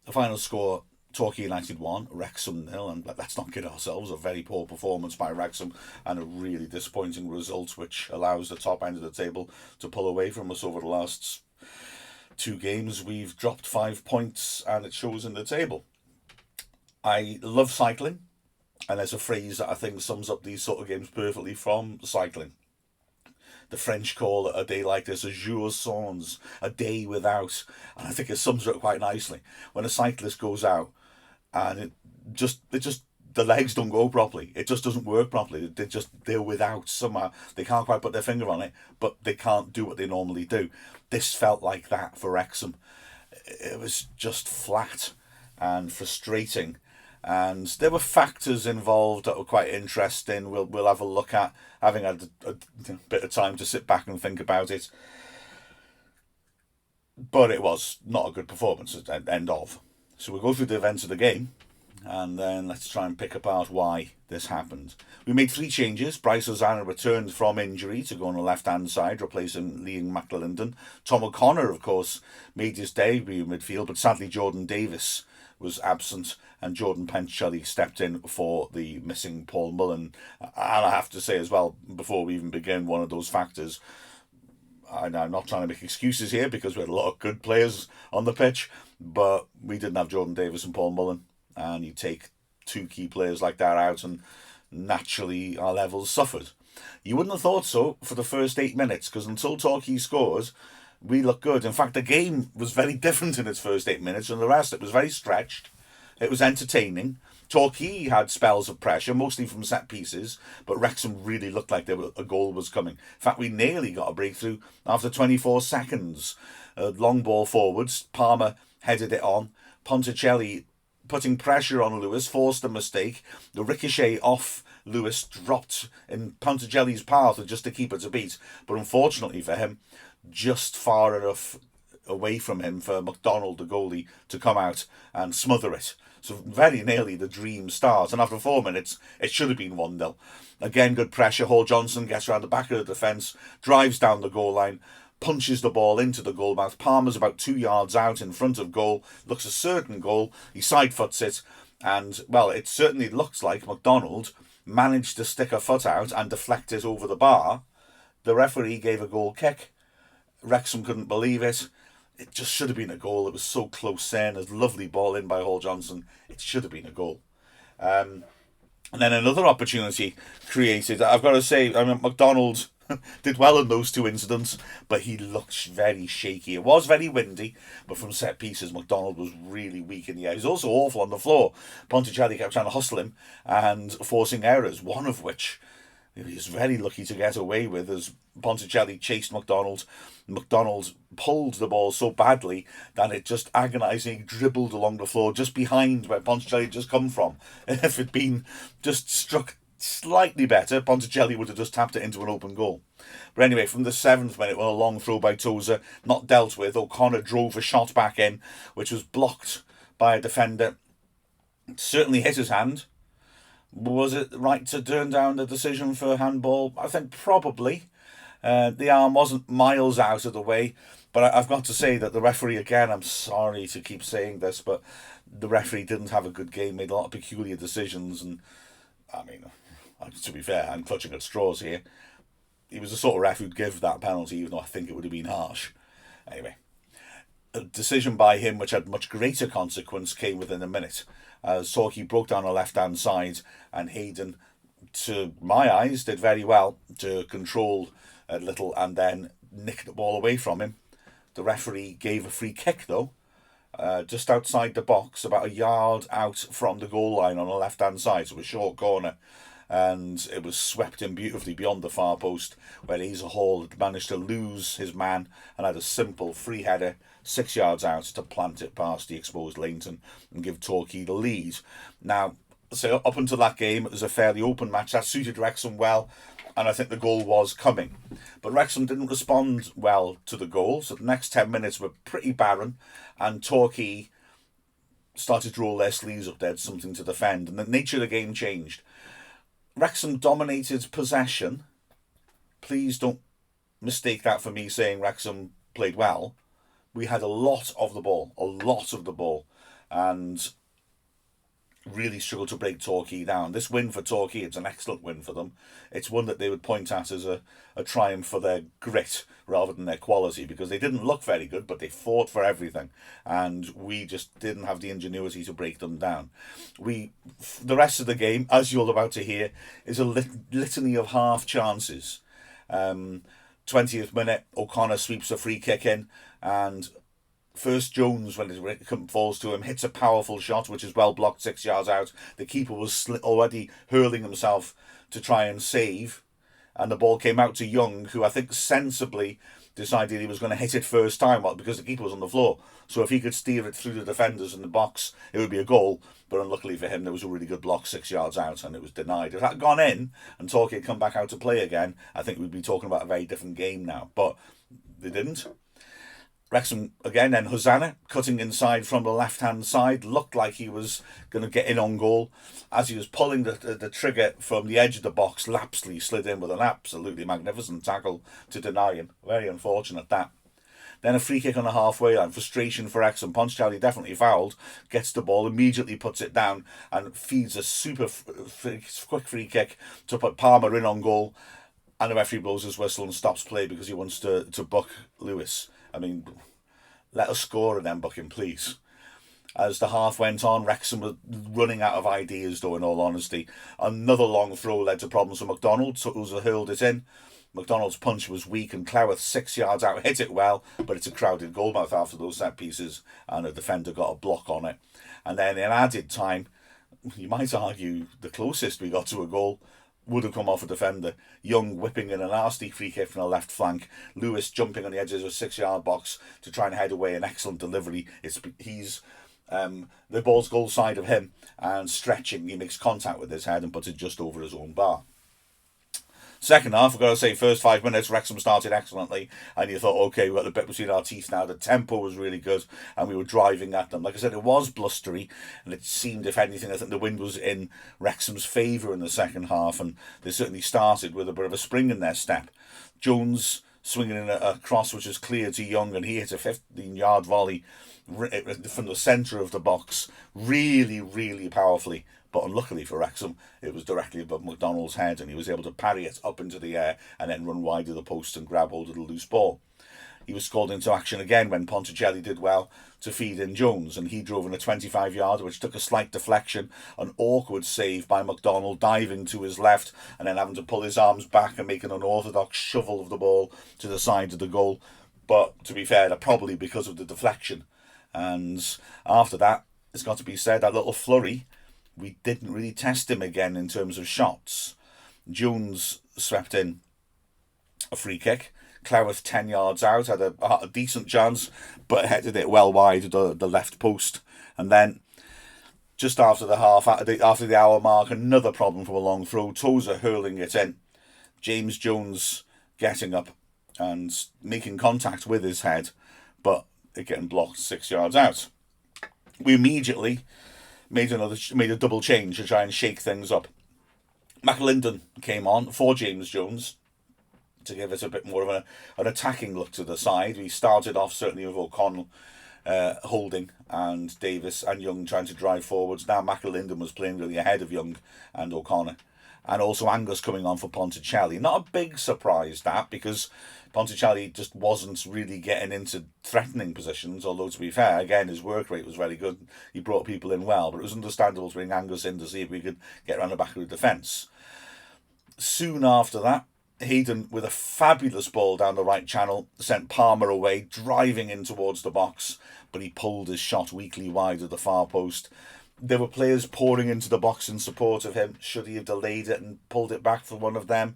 The final score, Torquay United 1, Wrexham 0, and let's not kid ourselves, a very poor performance by Wrexham and a really disappointing result which allows the top end of the table to pull away from us over the last two games. We've dropped 5 points and it shows in the table. I love cycling, and there's a phrase that I think sums up these sort of games perfectly from cycling. The French call a day like this a jour sans, a day without, and I think it sums it up quite nicely. When a cyclist goes out and it just the legs don't go properly. It just doesn't work properly. They're without somehow. They can't quite put their finger on it, but they can't do what they normally do. This felt like that for Wrexham. It was just flat and frustrating. And there were factors involved that were quite interesting. We'll have a look at, having had a bit of time to sit back and think about it. But it was not a good performance at end of. So we'll go through the events of the game, and then let's try and pick apart why this happened. We made three changes. Bryce Hosanna returned from injury to go on the left-hand side, replacing Liam McAlinden. Tom O'Connor, of course, made his debut in midfield, but sadly Jordan Davis was absent, and Jordan Pencelli stepped in for the missing Paul Mullen. And I have to say as well, before we even begin, one of those factors, I'm not trying to make excuses here because we had a lot of good players on the pitch, but we didn't have Jordan Davis and Paul Mullen, and you take two key players like that out and naturally our levels suffered. You wouldn't have thought so for the first 8 minutes, because until Torquay scores, we looked good. In fact, the game was very different in its first 8 minutes than the rest. It was very stretched. It was entertaining. Torquay had spells of pressure, mostly from set pieces, but Wrexham really looked like a goal was coming. In fact, we nearly got a breakthrough after 24 seconds. A long ball forwards. Palmer headed it on. Ponticelli, putting pressure on Lewis, forced a mistake. The ricochet off Lewis dropped in Ponticelli's path just to keep it to beat. But unfortunately for him, just far enough away from him for McDonald, the goalie, to come out and smother it. So very nearly the dream starts. And after 4 minutes, it should have been 1-0. Again, good pressure. Hall Johnson gets around the back of the defence, drives down the goal line, punches the ball into the goal mouth. Palmer's about 2 yards out in front of goal. Looks a certain goal. He side foots it. And, well, it certainly looks like McDonald managed to stick a foot out and deflect it over the bar. The referee gave a goal kick. Wrexham couldn't believe it. It just should have been a goal. It was so close in. A lovely ball in by Hall Johnson. It should have been a goal. And then another opportunity created. I've got to say, I mean, McDonald did well in those two incidents, but he looked very shaky. It was very windy, but from set pieces, McDonald was really weak in the air. He was also awful on the floor. Ponticelli kept trying to hustle him and forcing errors, one of which he was very lucky to get away with, as Ponticelli chased McDonald. McDonald pulled the ball so badly that it just agonisingly dribbled along the floor just behind where Ponticelli had just come from. If it'd been just struck slightly better, Ponticelli would have just tapped it into an open goal. But anyway, from the 7th minute, when a long throw by Tozer, not dealt with, O'Connor drove a shot back in, which was blocked by a defender. It certainly hit his hand. Was it right to turn down the decision for handball? I think probably. The arm wasn't miles out of the way, but I've got to say that the referee, again, I'm sorry to keep saying this, but the referee didn't have a good game, made a lot of peculiar decisions, and I mean, to be fair, I'm clutching at straws here. He was the sort of ref who'd give that penalty, even though I think it would have been harsh. Anyway, a decision by him which had much greater consequence came within a minute. Torquay broke down the left-hand side, and Hayden, to my eyes, did very well to control a little and then nick the ball away from him. The referee gave a free kick, though, just outside the box, about a yard out from the goal line on the left-hand side, so a short corner. And it was swept in beautifully beyond the far post, where Asa Hall had managed to lose his man and had a simple free header 6 yards out to plant it past the exposed Leighton and give Torquay the lead. Now, so up until that game, it was a fairly open match. That suited Wrexham well, and I think the goal was coming. But Wrexham didn't respond well to the goal, so the next 10 minutes were pretty barren, and Torquay started to roll their sleeves up. They had something to defend, and the nature of the game changed. Wrexham dominated possession. Please don't mistake that for me saying Wrexham played well. We had a lot of the ball, and really struggled to break Torquay down. This win for Torquay, it's an excellent win for them. It's one that they would point at as a triumph for their grit rather than their quality, because they didn't look very good, but they fought for everything, and we just didn't have the ingenuity to break them down. The rest of the game, as you're about to hear, is a litany of half chances. 20th minute, O'Connor sweeps a free kick in, and first Jones, when it falls to him, hits a powerful shot, which is well blocked 6 yards out. The keeper was already hurling himself to try and save, and the ball came out to Young, who I think sensibly decided he was going to hit it first time, because the keeper was on the floor. So if he could steer it through the defenders in the box, it would be a goal. But unluckily for him, there was a really good block 6 yards out, and it was denied. If that had gone in and Torquay had come back out to play again, I think we'd be talking about a very different game now. But they didn't. Wrexham again, then Hosanna cutting inside from the left-hand side, looked like he was going to get in on goal. As he was pulling the trigger from the edge of the box, Lapsley slid in with an absolutely magnificent tackle to deny him. Very unfortunate, that. Then a free kick on the halfway line. Frustration for Wrexham. Ponchatelli definitely fouled, gets the ball, immediately puts it down and feeds a super quick free kick to put Palmer in on goal. And the referee blows his whistle and stops play because he wants to book Lewis. I mean, let us score and then book him, please. As the half went on, Wrexham were running out of ideas, though, in all honesty. Another long throw led to problems for McDonald, so Uza hurled it in. McDonald's punch was weak, and Cleworth 6 yards out hit it well, but it's a crowded goalmouth after those set pieces, and a defender got a block on it. And then in added time, you might argue the closest we got to a goal would have come off a defender. Young whipping in a nasty free kick from the left flank. Lewis jumping on the edges of a 6 yard box to try and head away. An excellent delivery. He's the ball's goal side of him, and stretching, he makes contact with his head and puts it just over his own bar. Second half, I've got to say, first 5 minutes, Wrexham started excellently, and you thought, okay, we've got the bit between our teeth now. The tempo was really good, and we were driving at them. Like I said, it was blustery, and it seemed, if anything, I think the wind was in Wrexham's favour in the second half, and they certainly started with a bit of a spring in their step. Jones swinging in a cross which was clear to Young, and he hit a 15-yard volley from the centre of the box, really, really powerfully. But unluckily for Wrexham, it was directly above McDonald's head, and he was able to parry it up into the air and then run wide of the post and grab hold of the loose ball. He was called into action again when Ponticelli did well to feed in Jones, and he drove in a 25-yarder, which took a slight deflection, an awkward save by McDonald, diving to his left and then having to pull his arms back and make an unorthodox shovel of the ball to the side of the goal. But to be fair, probably because of the deflection. And after that, it's got to be said, that little flurry, we didn't really test him again in terms of shots. Jones swept in a free kick. Cleworth 10 yards out, had a decent chance, but headed it well wide of the left post. And then, just after the hour mark, another problem from a long throw. Tozer hurling it in. James Jones getting up and making contact with his head, but it getting blocked 6 yards out. We immediately made a double change to try and shake things up. McAlinden came on for James Jones to give us a bit more of an attacking look to the side. We started off certainly with O'Connell holding, and Davis and Young trying to drive forwards. Now McAlinden was playing really ahead of Young and O'Connor. And also Angus coming on for Ponticelli. Not a big surprise, that, because Ponticelli just wasn't really getting into threatening positions, although to be fair, again, his work rate was very good. He brought people in well, but it was understandable to bring Angus in to see if we could get around the back of the defence. Soon after that, Hayden, with a fabulous ball down the right channel, sent Palmer away, driving in towards the box, but he pulled his shot weakly wide of the far post. There were players pouring into the box in support of him. Should he have delayed it and pulled it back for one of them?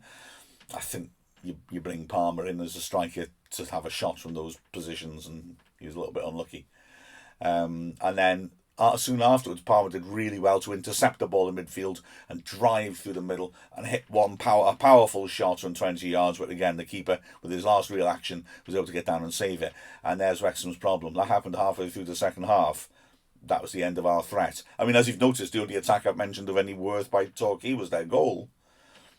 I think you bring Palmer in as a striker to have a shot from those positions, and he was a little bit unlucky. And then soon afterwards, Palmer did really well to intercept the ball in midfield and drive through the middle and hit a powerful shot from 20 yards, but again, the keeper, with his last real action, was able to get down and save it. And there's Wrexham's problem. That happened halfway through the second half. That was the end of our threat. I mean, as you've noticed, the only attack I've mentioned of any worth by Torquay was their goal,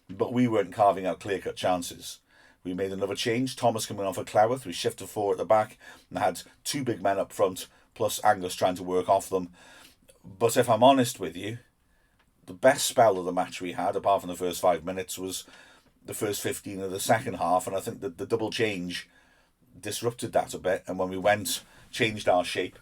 but we weren't carving out clear-cut chances. We made another change. Thomas coming on for Cleworth. We shifted forward at the back and had two big men up front plus Angus trying to work off them. But if I'm honest with you, the best spell of the match we had, apart from the first 5 minutes, was the first 15 of the second half, and I think that the double change disrupted that a bit, and when we changed our shape,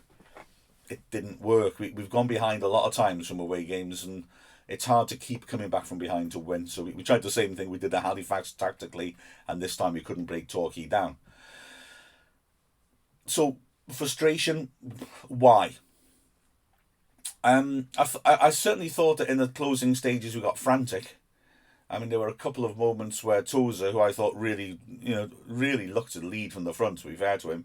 it didn't work. We've gone behind a lot of times from away games, and it's hard to keep coming back from behind to win. So we tried the same thing we did at Halifax tactically, and this time we couldn't break Torquay down. So, frustration, why? I certainly thought that in the closing stages we got frantic. I mean, there were a couple of moments where Tozer, who I thought really looked to lead from the front, to be fair to him,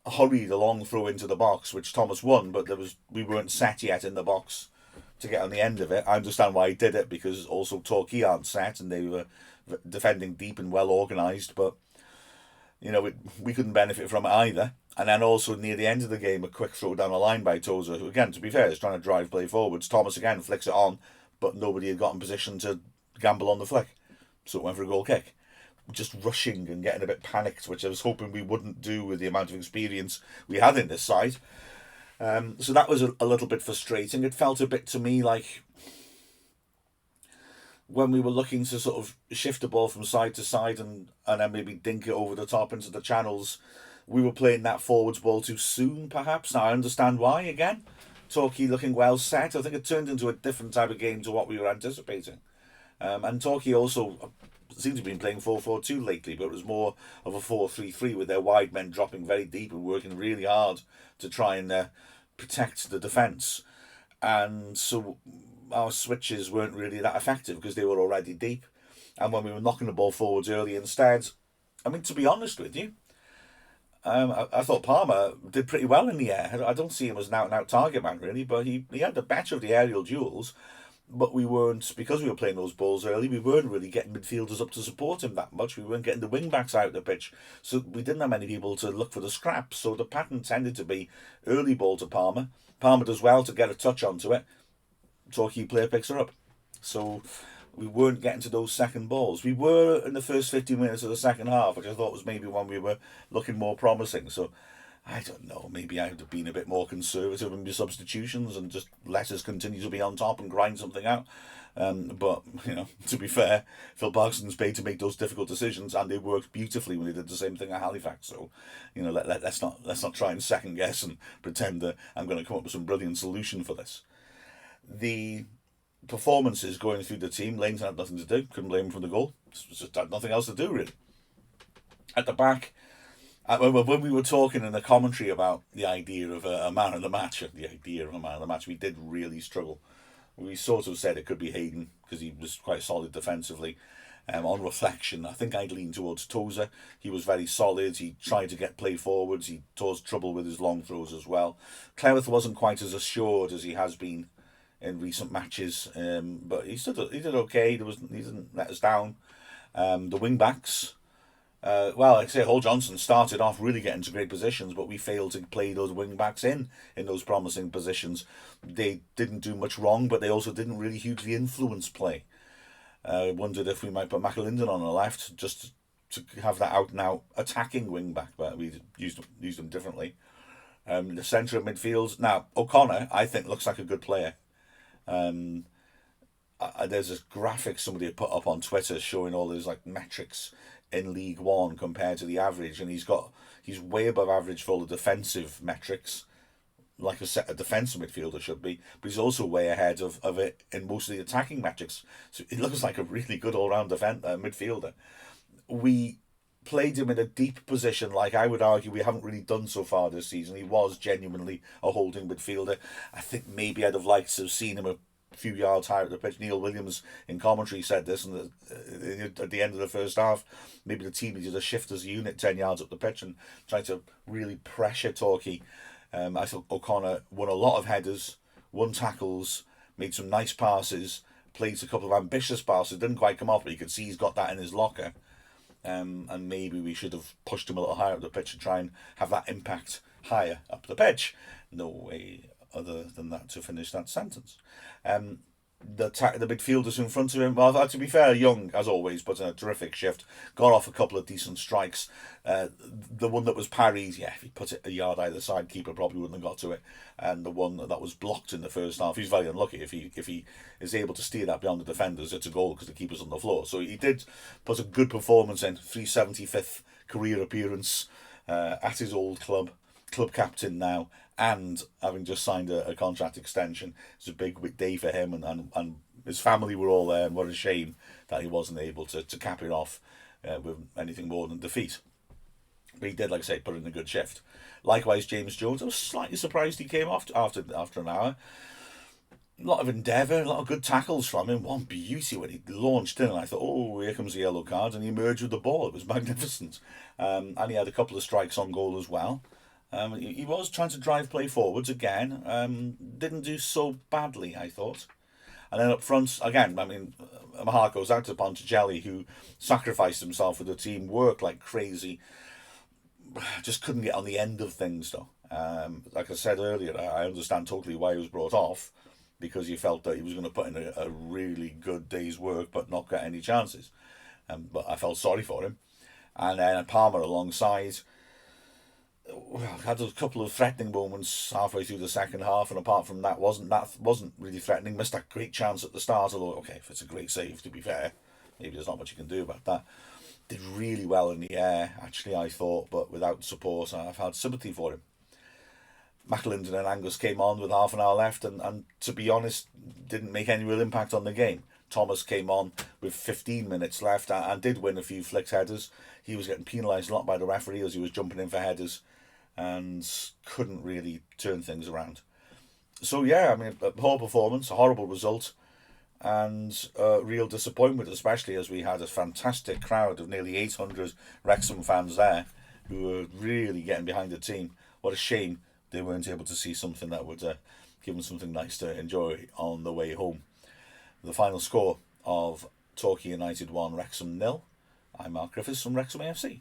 hurried a long throw into the box, which Thomas won, but we weren't set yet in the box to get on the end of it. I understand why he did it, because also Torquay aren't set and they were defending deep and well organised, but we couldn't benefit from it either. And then also near the end of the game, a quick throw down the line by Tozer, who again, to be fair, is trying to drive play forwards. Thomas again flicks it on, but nobody had got in position to gamble on the flick, so it went for a goal kick. Just rushing and getting a bit panicked, which I was hoping we wouldn't do with the amount of experience we had in this side. So that was a little bit frustrating. It felt a bit to me like when we were looking to sort of shift the ball from side to side and then maybe dink it over the top into the channels, we were playing that forwards ball too soon, perhaps. Now, I understand why, again. Torquay looking well set. I think it turned into a different type of game to what we were anticipating. And Torquay also seems to have been playing 4-4-2 lately, but it was more of a 4-3-3 with their wide men dropping very deep and working really hard to try and protect the defence. And so our switches weren't really that effective because they were already deep. And when we were knocking the ball forwards early instead, I mean, to be honest with you, I thought Palmer did pretty well in the air. I don't see him as an out-and-out target man, really, but he had the better of the aerial duels. But we weren't, because we were playing those balls early, we weren't really getting midfielders up to support him that much. We weren't getting the wing-backs out of the pitch. So we didn't have many people to look for the scraps. So the pattern tended to be early ball to Palmer. Palmer does well to get a touch onto it. Torquay player picks her up. So we weren't getting to those second balls. We were in the first 15 minutes of the second half, which I thought was maybe when we were looking more promising. So I don't know, maybe I would have been a bit more conservative in my substitutions and just let us continue to be on top and grind something out. But, to be fair, Phil Parkinson's paid to make those difficult decisions, and they worked beautifully when they did the same thing at Halifax. So, let's not try and second guess and pretend that I'm going to come up with some brilliant solution for this. The performances going through the team, Lane's had nothing to do. Couldn't blame him for the goal. Just had nothing else to do, really. At the back, when we were talking in the commentary about the idea of a man of the match, we did really struggle. We sort of said it could be Hayden because he was quite solid defensively. On reflection, I think I'd lean towards Tozer. He was very solid. He tried to get play forwards. He caused trouble with his long throws as well. Clewith wasn't quite as assured as he has been in recent matches, but he did okay. He didn't let us down. The wing backs, like I say, Hall Johnson started off really getting to great positions, but we failed to play those wing backs in those promising positions. They didn't do much wrong, but they also didn't really hugely influence play. I wondered if we might put McAlinden on the left just to have that out and out attacking wing back, but we used them differently. The centre of midfield now, O'Connor I think looks like a good player. There's this graphic somebody had put up on Twitter showing all those metrics in League One compared to the average, and he's way above average for all the defensive metrics, like a defensive midfielder should be, but he's also way ahead of it in most of the attacking metrics. So it looks like a really good all-round midfielder. We played him in a deep position, like I would argue we haven't really done so far this season. He was genuinely a holding midfielder. I think maybe I'd have liked to have seen him a few yards higher at the pitch. Neil Williams in commentary said this, and at the end of the first half, maybe the team needed to shift as a unit 10 yards up the pitch and try to really pressure Torquay. I thought O'Connor won a lot of headers, won tackles, made some nice passes, played a couple of ambitious passes, didn't quite come off, but you could see he's got that in his locker. And maybe we should have pushed him a little higher up the pitch and try and have that impact higher up the pitch. No way other than that to finish that sentence. the midfielders in front of him. Well, to be fair, Young, as always, put in a terrific shift. Got off a couple of decent strikes. The one that was parried, yeah, if he put it a yard either side, keeper probably wouldn't have got to it. And the one that was blocked in the first half, he's very unlucky if he is able to steer that beyond the defenders. It's a goal because the keeper's on the floor. So he did put a good performance in. 375th career appearance at his old club captain now, and having just signed a contract extension. It's a big day for him, and his family were all there, and what a shame that he wasn't able to cap it off with anything more than defeat. But he did, like I say, put in a good shift. Likewise, James Jones, I was slightly surprised he came off after an hour. A lot of endeavour, a lot of good tackles from him. One beauty when he launched in, and I thought, oh, here comes the yellow card, and he emerged with the ball. It was magnificent. And he had a couple of strikes on goal as well. He was trying to drive play forwards again. Didn't do so badly, I thought. And then up front, again, I mean, my heart goes out to Ponticelli, who sacrificed himself for the team, worked like crazy. Just couldn't get on the end of things, though. Like I said earlier, I understand totally why he was brought off, because he felt that he was going to put in a really good day's work but not get any chances. But I felt sorry for him. And then Palmer alongside, had a couple of threatening moments halfway through the second half, and apart from that, wasn't really threatening. Missed that great chance at the start, although okay, if it's a great save, to be fair, maybe there's not much you can do about that. Did really well in the air, actually, I thought, but without support, I've had sympathy for him. McAlinden and Angus came on with half an hour left, and to be honest, didn't make any real impact on the game. Thomas came on with 15 minutes left and did win a few flicked headers. He was getting penalised a lot by the referee as he was jumping in for headers, and couldn't really turn things around. So yeah, I mean, a poor performance, a horrible result, and a real disappointment, especially as we had a fantastic crowd of nearly 800 Wrexham fans there who were really getting behind the team. What a shame they weren't able to see something that would give them something nice to enjoy on the way home. The final score of Torquay United 1, Wrexham 0. I'm Mark Griffiths from Wrexham AFC.